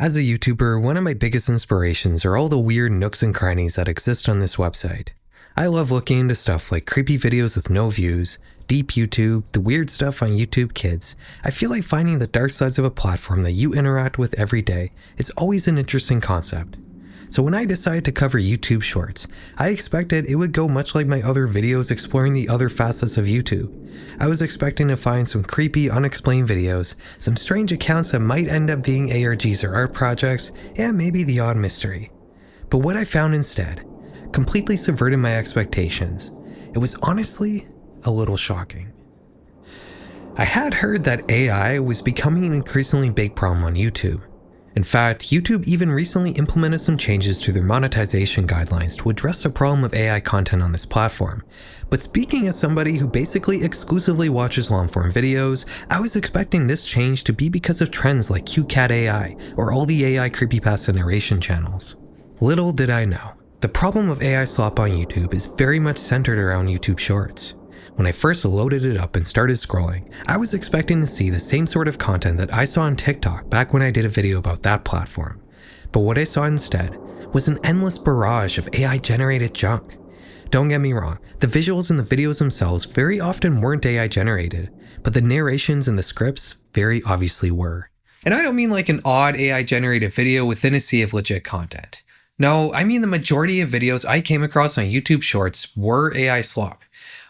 As a YouTuber, one of my biggest inspirations are all the weird nooks and crannies that exist on this website. I love looking into stuff like creepy videos with no views, deep YouTube, the weird stuff on YouTube Kids. I feel like finding the dark sides of a platform that you interact with every day is always an interesting concept. So when I decided to cover YouTube Shorts, I expected it would go much like my other videos exploring the other facets of YouTube. I was expecting to find some creepy, unexplained videos, some strange accounts that might end up being ARGs or art projects, and maybe the odd mystery. But what I found instead completely subverted my expectations. It was honestly a little shocking. I had heard that AI was becoming an increasingly big problem on YouTube. In fact, YouTube even recently implemented some changes to their monetization guidelines to address the problem of AI content on this platform. But speaking as somebody who basically exclusively watches long-form videos, I was expecting this change to be because of trends like QCat AI or all the AI creepypasta narration channels. Little did I know, the problem of AI slop on YouTube is very much centered around YouTube Shorts. When I first loaded it up and started scrolling, I was expecting to see the same sort of content that I saw on TikTok back when I did a video about that platform. But what I saw instead was an endless barrage of AI-generated junk. Don't get me wrong, the visuals in the videos themselves very often weren't AI-generated, but the narrations and the scripts very obviously were. And I don't mean like an odd AI-generated video within a sea of legit content. No, I mean the majority of videos I came across on YouTube Shorts were AI slop.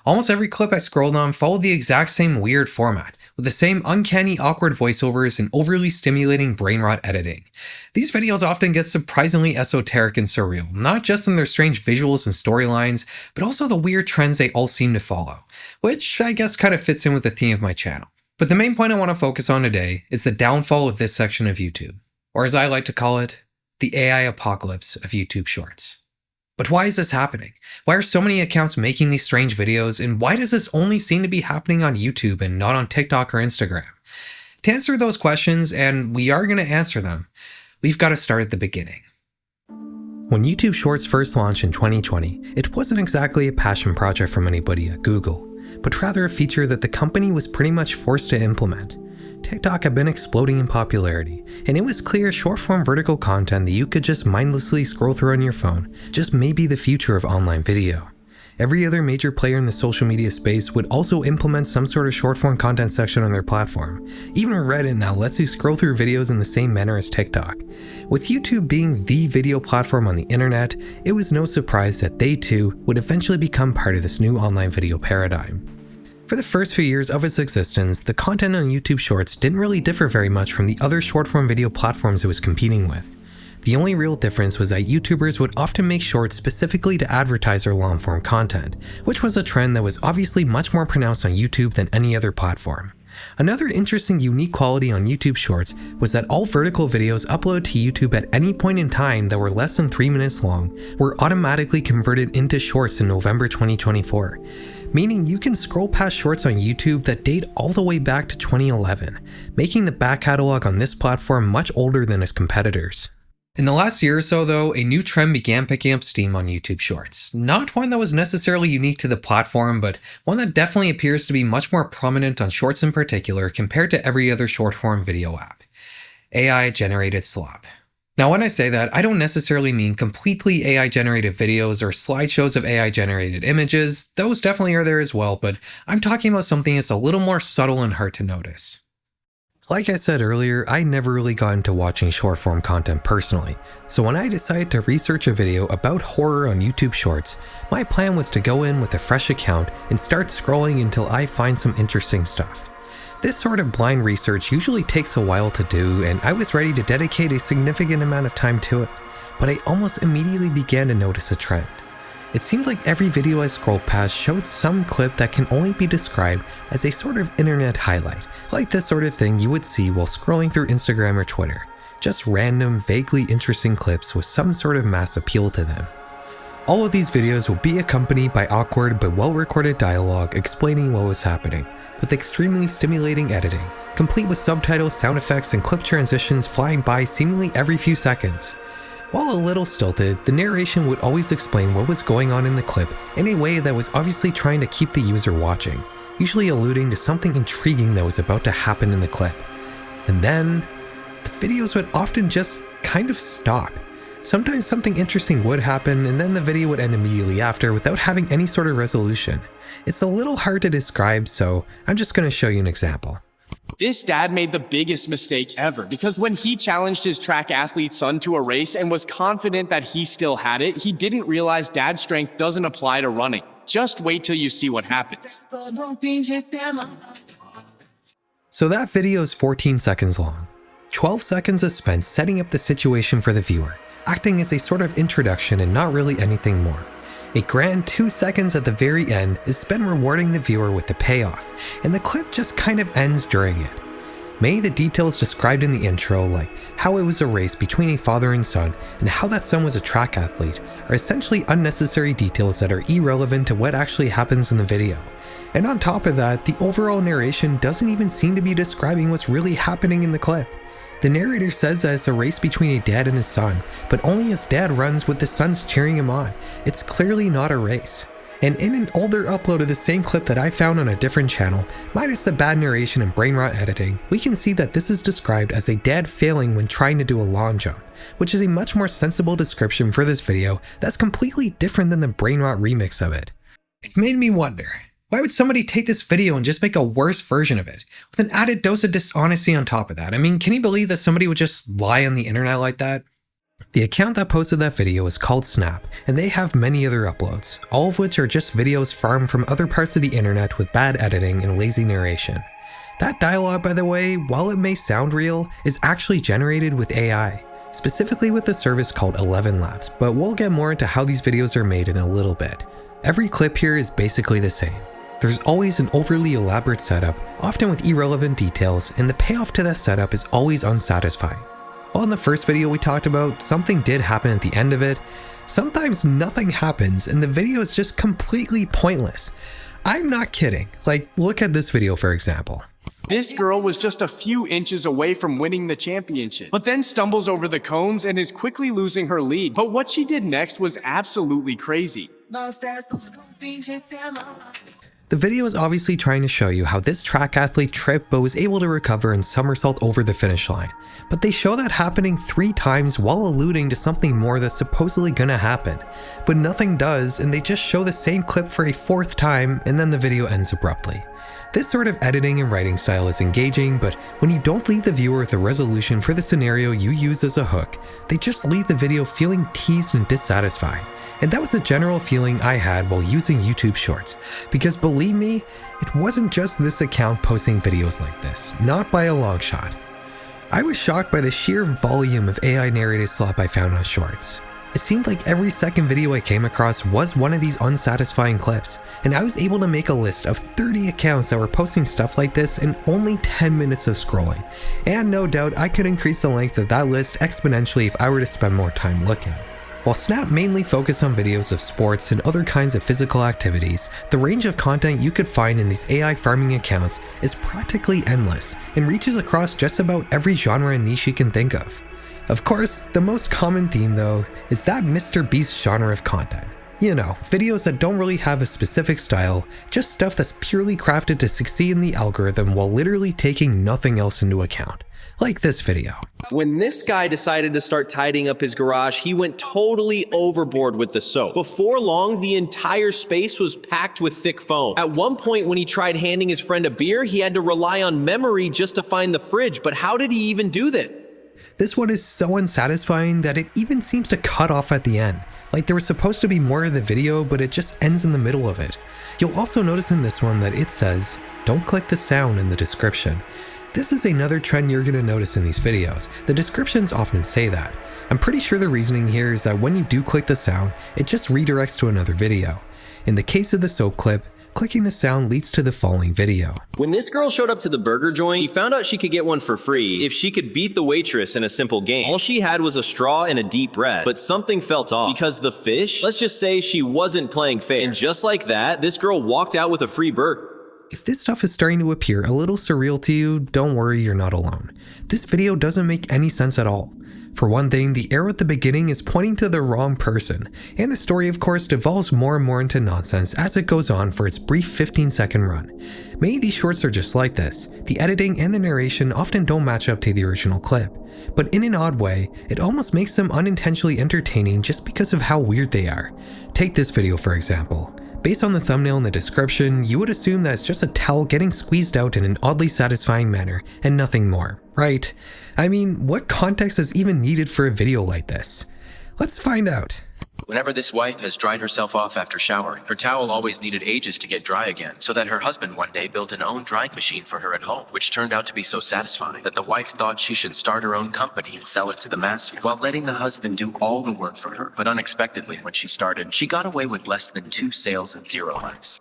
Almost every clip I scrolled on followed the exact same weird format, with the same uncanny awkward voiceovers and overly stimulating brain rot editing. These videos often get surprisingly esoteric and surreal, not just in their strange visuals and storylines, but also the weird trends they all seem to follow, which I guess kind of fits in with the theme of my channel. But the main point I want to focus on today is the downfall of this section of YouTube, or as I like to call it, the AI apocalypse of YouTube Shorts. But why is this happening? Why are so many accounts making these strange videos, and why does this only seem to be happening on YouTube and not on TikTok or Instagram? To answer those questions, and we are going to answer them, we've got to start at the beginning. When YouTube Shorts first launched in 2020, it wasn't exactly a passion project from anybody at Google, but rather a feature that the company was pretty much forced to implement. TikTok had been exploding in popularity, and it was clear short-form vertical content that you could just mindlessly scroll through on your phone just may be the future of online video. Every other major player in the social media space would also implement some sort of short-form content section on their platform. Even Reddit now lets you scroll through videos in the same manner as TikTok. With YouTube being the video platform on the internet, it was no surprise that they too would eventually become part of this new online video paradigm. For the first few years of its existence, the content on YouTube Shorts didn't really differ very much from the other short-form video platforms it was competing with. The only real difference was that YouTubers would often make shorts specifically to advertise their long-form content, which was a trend that was obviously much more pronounced on YouTube than any other platform. Another interesting unique quality on YouTube Shorts was that all vertical videos uploaded to YouTube at any point in time that were less than 3 minutes long were automatically converted into shorts in November 2024. Meaning you can scroll past shorts on YouTube that date all the way back to 2011, making the back catalog on this platform much older than its competitors. In the last year or so though, a new trend began picking up steam on YouTube Shorts. Not one that was necessarily unique to the platform, but one that definitely appears to be much more prominent on Shorts in particular compared to every other short-form video app. AI-generated slop. Now when I say that, I don't necessarily mean completely AI-generated videos or slideshows of AI-generated images. Those definitely are there as well, but I'm talking about something that's a little more subtle and hard to notice. Like I said earlier, I never really got into watching short-form content personally, so when I decided to research a video about horror on YouTube Shorts, my plan was to go in with a fresh account and start scrolling until I find some interesting stuff. This sort of blind research usually takes a while to do, and I was ready to dedicate a significant amount of time to it, but I almost immediately began to notice a trend. It seemed like every video I scrolled past showed some clip that can only be described as a sort of internet highlight, like the sort of thing you would see while scrolling through Instagram or Twitter. Just random, vaguely interesting clips with some sort of mass appeal to them. All of these videos will be accompanied by awkward but well-recorded dialogue explaining what was happening, with extremely stimulating editing, complete with subtitles, sound effects, and clip transitions flying by seemingly every few seconds. While a little stilted, the narration would always explain what was going on in the clip in a way that was obviously trying to keep the user watching, usually alluding to something intriguing that was about to happen in the clip. And then, the videos would often just kind of stop. Sometimes something interesting would happen and then the video would end immediately after without having any sort of resolution. It's a little hard to describe, so I'm just going to show you an example. This dad made the biggest mistake ever because when he challenged his track athlete son to a race and was confident that he still had it, he didn't realize dad's strength doesn't apply to running. Just wait till you see what happens. So that video is 14 seconds long. 12 seconds is spent setting up the situation for the viewer, acting as a sort of introduction and not really anything more. A grand 2 seconds at the very end is spent rewarding the viewer with the payoff, and the clip just kind of ends during it. Many of the details described in the intro, like how it was a race between a father and son and how that son was a track athlete, are essentially unnecessary details that are irrelevant to what actually happens in the video. And on top of that, the overall narration doesn't even seem to be describing what's really happening in the clip. The narrator says that it's a race between a dad and his son, but only as dad runs with the sons cheering him on. It's clearly not a race. And in an older upload of the same clip that I found on a different channel, minus the bad narration and brain rot editing, we can see that this is described as a dad failing when trying to do a long jump, which is a much more sensible description for this video that's completely different than the brain rot remix of it. It made me wonder, why would somebody take this video and just make a worse version of it, with an added dose of dishonesty on top of that? I mean, can you believe that somebody would just lie on the internet like that? The account that posted that video is called Snap, and they have many other uploads, all of which are just videos farmed from other parts of the internet with bad editing and lazy narration. That dialogue, by the way, while it may sound real, is actually generated with AI, specifically with a service called 11 Labs, but we'll get more into how these videos are made in a little bit. Every clip here is basically the same. There's always an overly elaborate setup, often with irrelevant details, and the payoff to that setup is always unsatisfying. While in the first video we talked about, something did happen at the end of it, sometimes nothing happens and the video is just completely pointless. I'm not kidding. Like, look at this video for example. This girl was just a few inches away from winning the championship, but then stumbles over the cones and is quickly losing her lead. But what she did next was absolutely crazy. The video is obviously trying to show you how this track athlete tripped but was able to recover and somersault over the finish line, but they show that happening 3 times while alluding to something more that's supposedly gonna happen, but nothing does and they just show the same clip for a 4th time and then the video ends abruptly. This sort of editing and writing style is engaging, but when you don't leave the viewer with a resolution for the scenario you use as a hook, they just leave the video feeling teased and dissatisfied. And that was the general feeling I had while using YouTube Shorts, because believe me, it wasn't just this account posting videos like this, not by a long shot. I was shocked by the sheer volume of AI narrated slop I found on Shorts. It seemed like every second video I came across was one of these unsatisfying clips, and I was able to make a list of 30 accounts that were posting stuff like this in only 10 minutes of scrolling, and no doubt I could increase the length of that list exponentially if I were to spend more time looking. While Snap mainly focused on videos of sports and other kinds of physical activities, the range of content you could find in these AI farming accounts is practically endless and reaches across just about every genre and niche you can think of. Of course, the most common theme though is that Mr. Beast genre of content. You know, videos that don't really have a specific style, just stuff that's purely crafted to succeed in the algorithm while literally taking nothing else into account. Like this video. When this guy decided to start tidying up his garage, he went totally overboard with the soap. Before long, the entire space was packed with thick foam. At one point, when he tried handing his friend a beer, he had to rely on memory just to find the fridge. But how did he even do that? This one is so unsatisfying that it even seems to cut off at the end. Like there was supposed to be more of the video, but it just ends in the middle of it. You'll also notice in this one that it says, "Don't click the sound" in the description. This is another trend you're going to notice in these videos. The descriptions often say that. I'm pretty sure the reasoning here is that when you do click the sound, it just redirects to another video. In the case of the soap clip, clicking the sound leads to the following video. When this girl showed up to the burger joint, she found out she could get one for free if she could beat the waitress in a simple game. All she had was a straw and a deep breath, but something felt off because the fish, let's just say she wasn't playing fair. And just like that, this girl walked out with a free burger. If this stuff is starting to appear a little surreal to you, don't worry, you're not alone. This video doesn't make any sense at all. For one thing, the arrow at the beginning is pointing to the wrong person, and the story of course devolves more and more into nonsense as it goes on for its brief 15-second run. Many of these shorts are just like this. The editing and the narration often don't match up to the original clip, but in an odd way, it almost makes them unintentionally entertaining just because of how weird they are. Take this video for example. Based on the thumbnail and the description, you would assume that it's just a towel getting squeezed out in an oddly satisfying manner and nothing more, right? I mean, what context is even needed for a video like this? Let's find out. Whenever this wife has dried herself off after showering, her towel always needed ages to get dry again, so that her husband one day built an own drying machine for her at home, which turned out to be so satisfying that the wife thought she should start her own company and sell it to the masses, while letting the husband do all the work for her. But unexpectedly, when she started, she got away with less than 2 sales and 0 likes.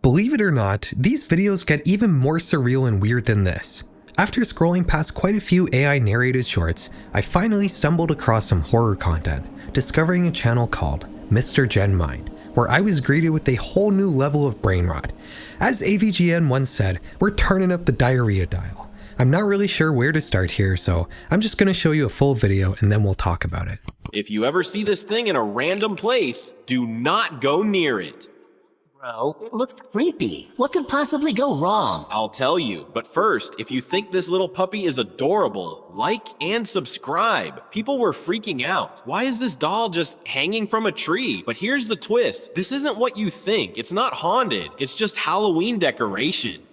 Believe it or not, these videos get even more surreal and weird than this. After scrolling past quite a few AI narrated shorts, I finally stumbled across some horror content, discovering a channel called Mr. Gen Mind, where I was greeted with a whole new level of brain rot. As AVGN once said, we're turning up the diarrhea dial. I'm not really sure where to start here, so I'm just gonna show you a full video and then we'll talk about it. If you ever see this thing in a random place, do not go near it. Bro, it looks creepy. What could possibly go wrong? I'll tell you, but first, if you think this little puppy is adorable, like and subscribe. People were freaking out. Why is this doll just hanging from a tree? But here's the twist. This isn't what you think. It's not haunted. It's just Halloween decoration.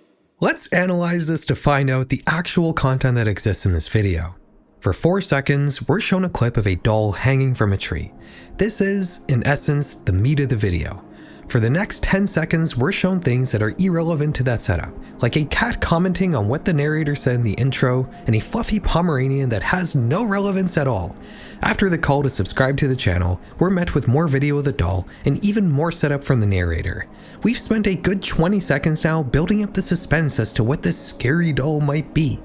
Let's analyze this to find out the actual content that exists in this video. For 4 seconds, we're shown a clip of a doll hanging from a tree. This is, in essence, the meat of the video. For the next 10 seconds, we're shown things that are irrelevant to that setup, like a cat commenting on what the narrator said in the intro, and a fluffy Pomeranian that has no relevance at all. After the call to subscribe to the channel, we're met with more video of the doll, and even more setup from the narrator. We've spent a good 20 seconds now building up the suspense as to what this scary doll might be.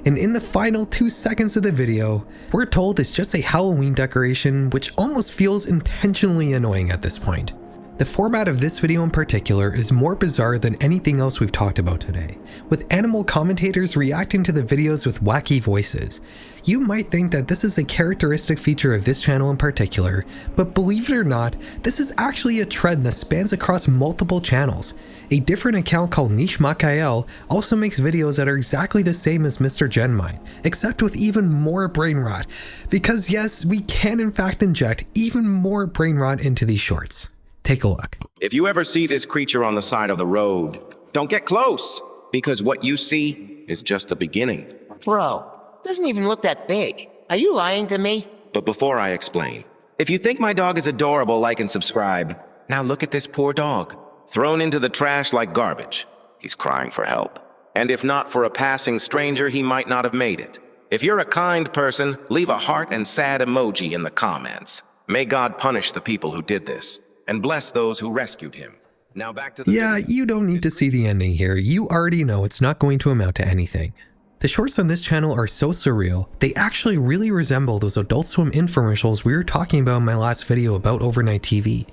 And in the final 2 seconds of the video, we're told it's just a Halloween decoration, which almost feels intentionally annoying at this point. The format of this video in particular is more bizarre than anything else we've talked about today, with animal commentators reacting to the videos with wacky voices. You might think that this is a characteristic feature of this channel in particular, but believe it or not, this is actually a trend that spans across multiple channels. A different account called Niche Makael also makes videos that are exactly the same as Mr. Gen Mind, except with even more brain rot. Because yes, we can in fact inject even more brain rot into these shorts. Take a look. If you ever see this creature on the side of the road, don't get close, because what you see is just the beginning. Bro, doesn't even look that big. Are you lying to me? But before I explain, if you think my dog is adorable, like and subscribe. Now look at this poor dog, thrown into the trash like garbage. He's crying for help. And if not for a passing stranger, he might not have made it. If you're a kind person, leave a heart and sad emoji in the comments. May God punish the people who did this, and bless those who rescued him. Now back to the— Yeah, you don't need to see the ending here. You already know it's not going to amount to anything. The shorts on this channel are so surreal, they actually really resemble those Adult Swim infomercials we were talking about in my last video about overnight TV.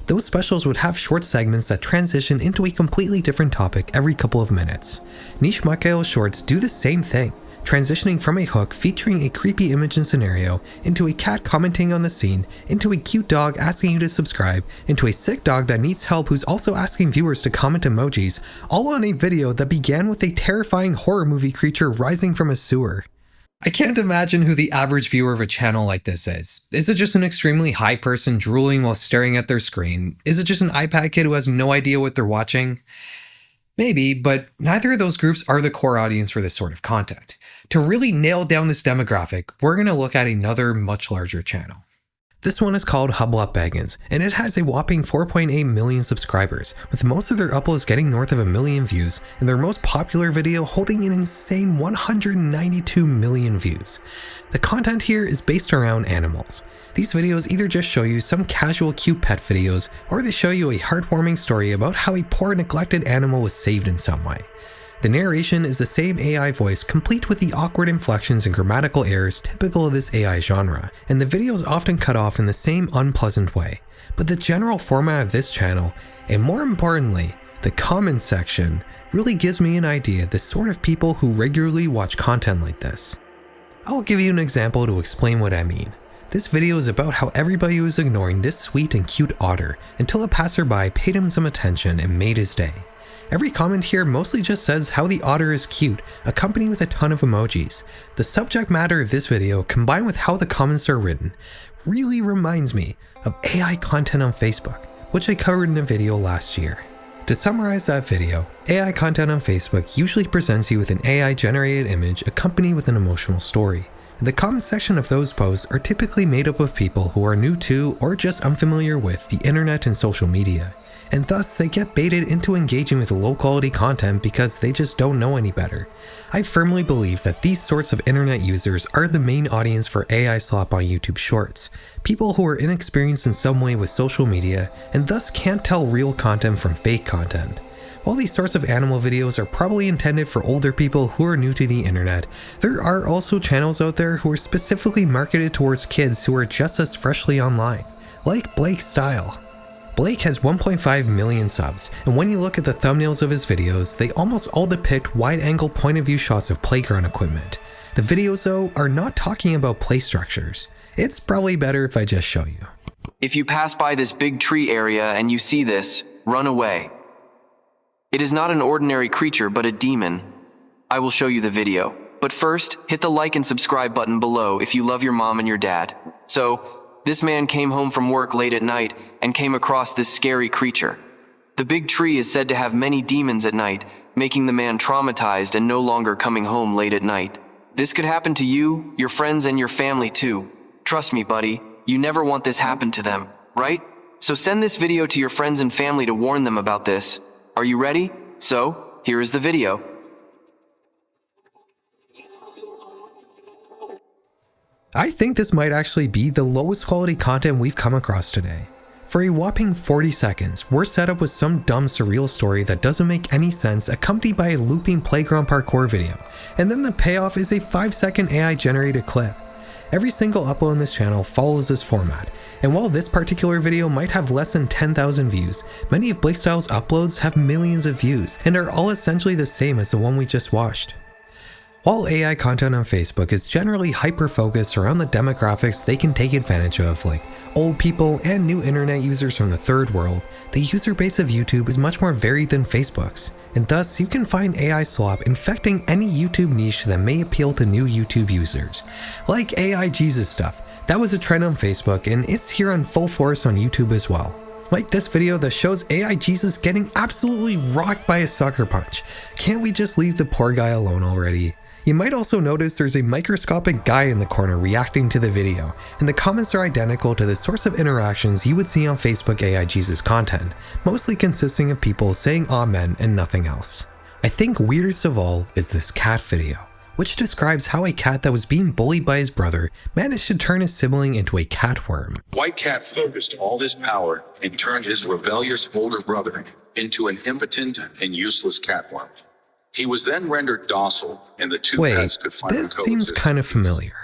Those specials would have short segments that transition into a completely different topic every couple of minutes. Niche Makael shorts do the same thing, transitioning from a hook featuring a creepy image and scenario, into a cat commenting on the scene, into a cute dog asking you to subscribe, into a sick dog that needs help who's also asking viewers to comment emojis, all on a video that began with a terrifying horror movie creature rising from a sewer. I can't imagine who the average viewer of a channel like this is. Is it just an extremely high person drooling while staring at their screen? Is it just an iPad kid who has no idea what they're watching? Maybe, but neither of those groups are the core audience for this sort of content. To really nail down this demographic, we're going to look at another much larger channel. This one is called Hublot Baggins, and it has a whopping 4.8 million subscribers, with most of their uploads getting north of 1 million views, and their most popular video holding an insane 192 million views. The content here is based around animals. These videos either just show you some casual cute pet videos, or they show you a heartwarming story about how a poor neglected animal was saved in some way. The narration is the same AI voice, complete with the awkward inflections and grammatical errors typical of this AI genre, and the videos often cut off in the same unpleasant way. But the general format of this channel, and more importantly, the comments section, really gives me an idea of the sort of people who regularly watch content like this. I'll give you an example to explain what I mean. This video is about how everybody was ignoring this sweet and cute otter until a passerby paid him some attention and made his day. Every comment here mostly just says how the otter is cute, accompanied with a ton of emojis. The subject matter of this video, combined with how the comments are written, really reminds me of AI content on Facebook, which I covered in a video last year. To summarize that video, AI content on Facebook usually presents you with an AI-generated image accompanied with an emotional story. The comment section of those posts are typically made up of people who are new to or just unfamiliar with the internet and social media, and thus they get baited into engaging with low-quality content because they just don't know any better. I firmly believe that these sorts of internet users are the main audience for AI slop on YouTube Shorts, people who are inexperienced in some way with social media and thus can't tell real content from fake content. While these sorts of animal videos are probably intended for older people who are new to the internet, there are also channels out there who are specifically marketed towards kids who are just as freshly online, like Blake's Style. Blake has 1.5 million subs, and when you look at the thumbnails of his videos, they almost all depict wide-angle point-of-view shots of playground equipment. The videos, though, are not talking about play structures. It's probably better if I just show you. If you pass by this big tree area and you see this, run away. It is not an ordinary creature, but a demon. I will show you the video. But first, hit the like and subscribe button below if you love your mom and your dad. So, this man came home from work late at night and came across this scary creature. The big tree is said to have many demons at night, making the man traumatized and no longer coming home late at night. This could happen to you, your friends, and your family too. Trust me, buddy, you never want this happen to them, right? So send this video to your friends and family to warn them about this. Are you ready? So, here is the video. I think this might actually be the lowest quality content we've come across today. For a whopping 40 seconds, we're set up with some dumb surreal story that doesn't make any sense, accompanied by a looping playground parkour video, and then the payoff is a 5-second AI generated clip. Every single upload on this channel follows this format, and while this particular video might have less than 10,000 views, many of Blake Style's uploads have millions of views and are all essentially the same as the one we just watched. While AI content on Facebook is generally hyper-focused around the demographics they can take advantage of, like old people and new internet users from the third world, the user base of YouTube is much more varied than Facebook's, and thus you can find AI slop infecting any YouTube niche that may appeal to new YouTube users. Like AI Jesus stuff, that was a trend on Facebook and it's here on full force on YouTube as well. Like this video that shows AI Jesus getting absolutely rocked by a sucker punch. Can't we just leave the poor guy alone already? You might also notice there's a microscopic guy in the corner reacting to the video, and the comments are identical to the sorts of interactions you would see on Facebook AI Jesus content, mostly consisting of people saying amen and nothing else. I think weirdest of all is this cat video, which describes how a cat that was being bullied by his brother managed to turn his sibling into a cat worm. White Cat focused all his power and turned his rebellious older brother into an impotent and useless catworm. He was then rendered docile, and the two pets could finally coexist. This seems kind of familiar.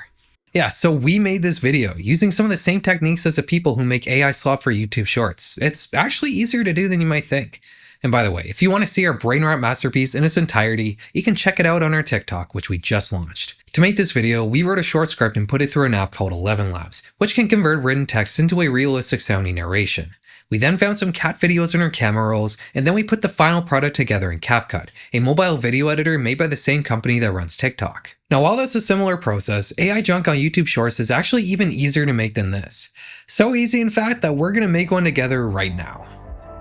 Yeah, so we made this video using some of the same techniques as the people who make AI slop for YouTube Shorts. It's actually easier to do than you might think. And by the way, if you want to see our brain rot masterpiece in its entirety, you can check it out on our TikTok, which we just launched. To make this video, we wrote a short script and put it through an app called 11 Labs, which can convert written text into a realistic sounding narration. We then found some cat videos in our camera rolls, and then we put the final product together in CapCut, a mobile video editor made by the same company that runs TikTok. Now while that's a similar process, AI junk on YouTube Shorts is actually even easier to make than this. So easy in fact that we're gonna make one together right now.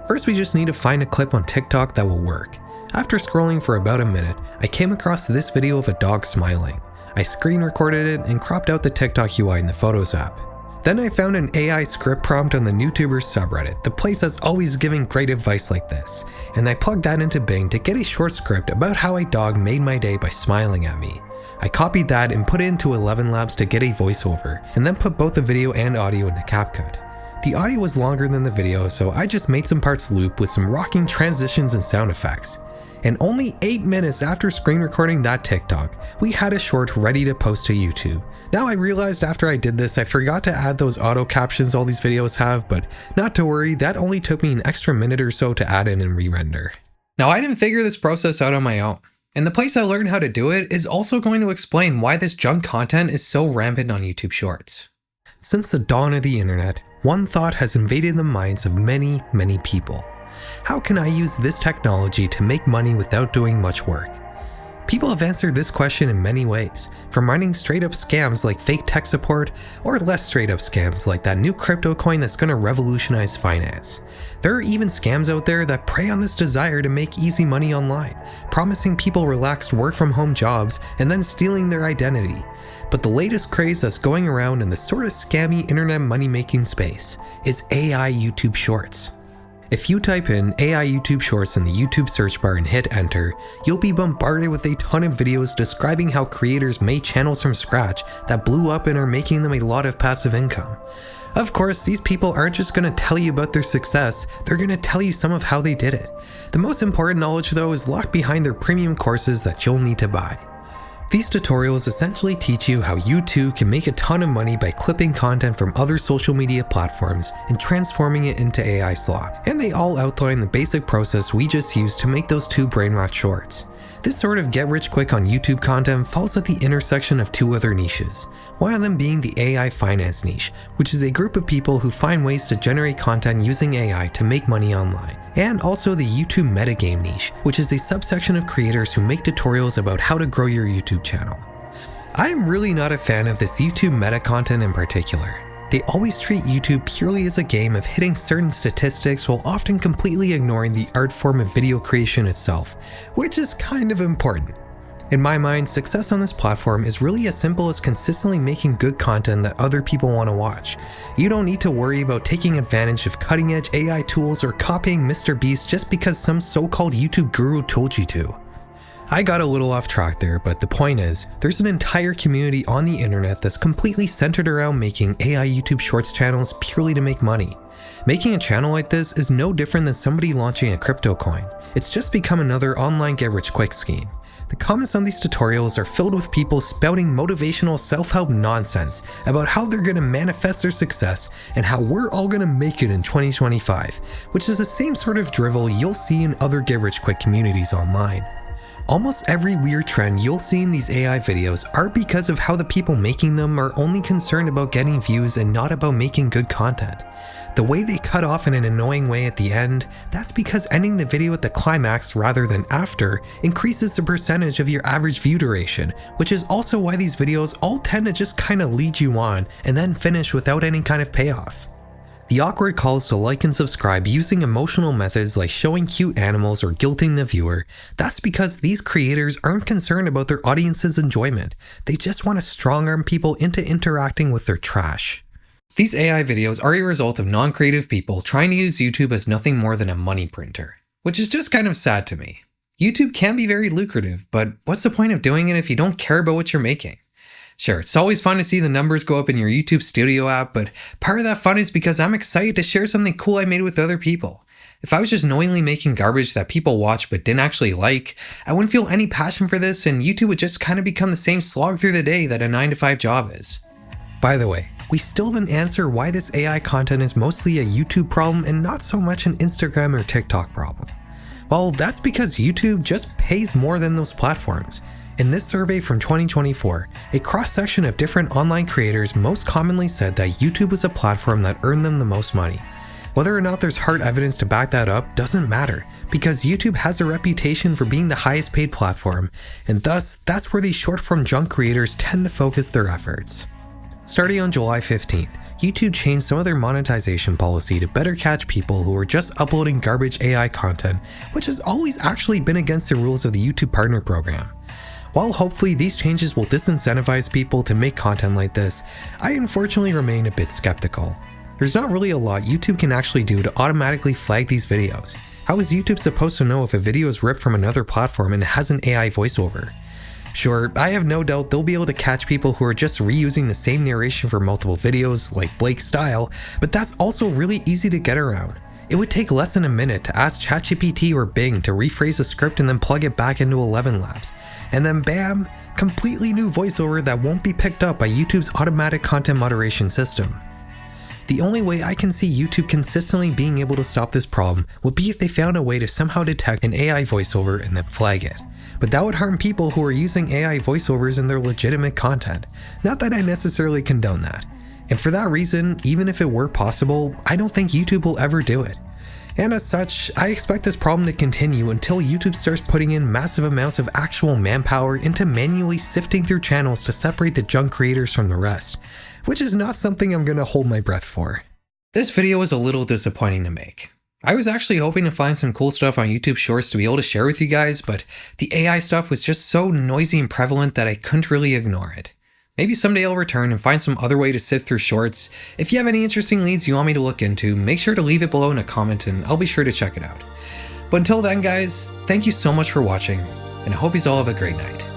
First we just need to find a clip on TikTok that will work. After scrolling for about a minute, I came across this video of a dog smiling. I screen recorded it and cropped out the TikTok UI in the Photos app. Then I found an AI script prompt on the YouTubers subreddit, the place that's always giving great advice like this, and I plugged that into Bing to get a short script about how a dog made my day by smiling at me. I copied that and put it into 11 Labs to get a voiceover, and then put both the video and audio into CapCut. The audio was longer than the video, so I just made some parts loop with some rocking transitions and sound effects. And only 8 minutes after screen recording that TikTok, we had a short ready to post to YouTube. Now I realized after I did this I forgot to add those auto captions all these videos have, but not to worry, that only took me an extra minute or so to add in and re-render. Now I didn't figure this process out on my own. And the place I learned how to do it is also going to explain why this junk content is so rampant on YouTube Shorts. Since the dawn of the internet, one thought has invaded the minds of many, many people. How can I use this technology to make money without doing much work? People have answered this question in many ways, from running straight up scams like fake tech support, or less straight up scams like that new crypto coin that's gonna revolutionize finance. There are even scams out there that prey on this desire to make easy money online, promising people relaxed work from home jobs and then stealing their identity. But the latest craze that's going around in the sort of scammy internet money making space is AI YouTube Shorts. If you type in AI YouTube Shorts in the YouTube search bar and hit enter, you'll be bombarded with a ton of videos describing how creators made channels from scratch that blew up and are making them a lot of passive income. Of course, these people aren't just going to tell you about their success, they're going to tell you some of how they did it. The most important knowledge though is locked behind their premium courses that you'll need to buy. These tutorials essentially teach you how you too can make a ton of money by clipping content from other social media platforms and transforming it into AI slop. And they all outline the basic process we just used to make those 2 brainrot shorts. This sort of get rich quick on YouTube content falls at the intersection of 2 other niches, one of them being the AI finance niche, which is a group of people who find ways to generate content using AI to make money online, and also the YouTube metagame niche, which is a subsection of creators who make tutorials about how to grow your YouTube channel. I am really not a fan of this YouTube meta content in particular. They always treat YouTube purely as a game of hitting certain statistics while often completely ignoring the art form of video creation itself, which is kind of important. In my mind, success on this platform is really as simple as consistently making good content that other people want to watch. You don't need to worry about taking advantage of cutting-edge AI tools or copying Mr. Beast just because some so-called YouTube guru told you to. I got a little off track there, but the point is, there's an entire community on the internet that's completely centered around making AI YouTube Shorts channels purely to make money. Making a channel like this is no different than somebody launching a crypto coin. It's just become another online get-rich-quick scheme. The comments on these tutorials are filled with people spouting motivational self-help nonsense about how they're gonna manifest their success and how we're all gonna make it in 2025, which is the same sort of drivel you'll see in other get-rich-quick communities online. Almost every weird trend you'll see in these AI videos are because of how the people making them are only concerned about getting views and not about making good content. The way they cut off in an annoying way at the end, that's because ending the video at the climax rather than after increases the percentage of your average view duration, which is also why these videos all tend to just kind of lead you on and then finish without any kind of payoff. The awkward calls to like and subscribe using emotional methods like showing cute animals or guilting the viewer, that's because these creators aren't concerned about their audience's enjoyment. They just want to strong-arm people into interacting with their trash. These AI videos are a result of non-creative people trying to use YouTube as nothing more than a money printer, which is just kind of sad to me. YouTube can be very lucrative, but what's the point of doing it if you don't care about what you're making? Sure, it's always fun to see the numbers go up in your YouTube Studio app, but part of that fun is because I'm excited to share something cool I made with other people. If I was just knowingly making garbage that people watch but didn't actually like, I wouldn't feel any passion for this and YouTube would just kind of become the same slog through the day that a 9-to-5 job is. By the way, we still didn't answer why this AI content is mostly a YouTube problem and not so much an Instagram or TikTok problem. Well, that's because YouTube just pays more than those platforms. In this survey from 2024, a cross-section of different online creators most commonly said that YouTube was a platform that earned them the most money. Whether or not there's hard evidence to back that up doesn't matter, because YouTube has a reputation for being the highest paid platform, and thus, that's where these short-form junk creators tend to focus their efforts. Starting on July 15th, YouTube changed some of their monetization policy to better catch people who are just uploading garbage AI content, which has always actually been against the rules of the YouTube Partner Program. While hopefully these changes will disincentivize people to make content like this, I unfortunately remain a bit skeptical. There's not really a lot YouTube can actually do to automatically flag these videos. How is YouTube supposed to know if a video is ripped from another platform and has an AI voiceover? Sure, I have no doubt they'll be able to catch people who are just reusing the same narration for multiple videos, like Blake's style, but that's also really easy to get around. It would take less than a minute to ask ChatGPT or Bing to rephrase a script and then plug it back into 11 Labs. And then bam, completely new voiceover that won't be picked up by YouTube's automatic content moderation system. The only way I can see YouTube consistently being able to stop this problem would be if they found a way to somehow detect an AI voiceover and then flag it. but that would harm people who are using AI voiceovers in their legitimate content. Not that I necessarily condone that. And for that reason, even if it were possible, I don't think YouTube will ever do it. And as such, I expect this problem to continue until YouTube starts putting in massive amounts of actual manpower into manually sifting through channels to separate the junk creators from the rest, which is not something I'm gonna hold my breath for. This video was a little disappointing to make. I was actually hoping to find some cool stuff on YouTube Shorts to be able to share with you guys, but the AI stuff was just so noisy and prevalent that I couldn't really ignore it. Maybe someday I'll return and find some other way to sift through shorts. If you have any interesting leads you want me to look into, make sure to leave it below in a comment and I'll be sure to check it out. But until then guys, thank you so much for watching, and I hope you all have a great night.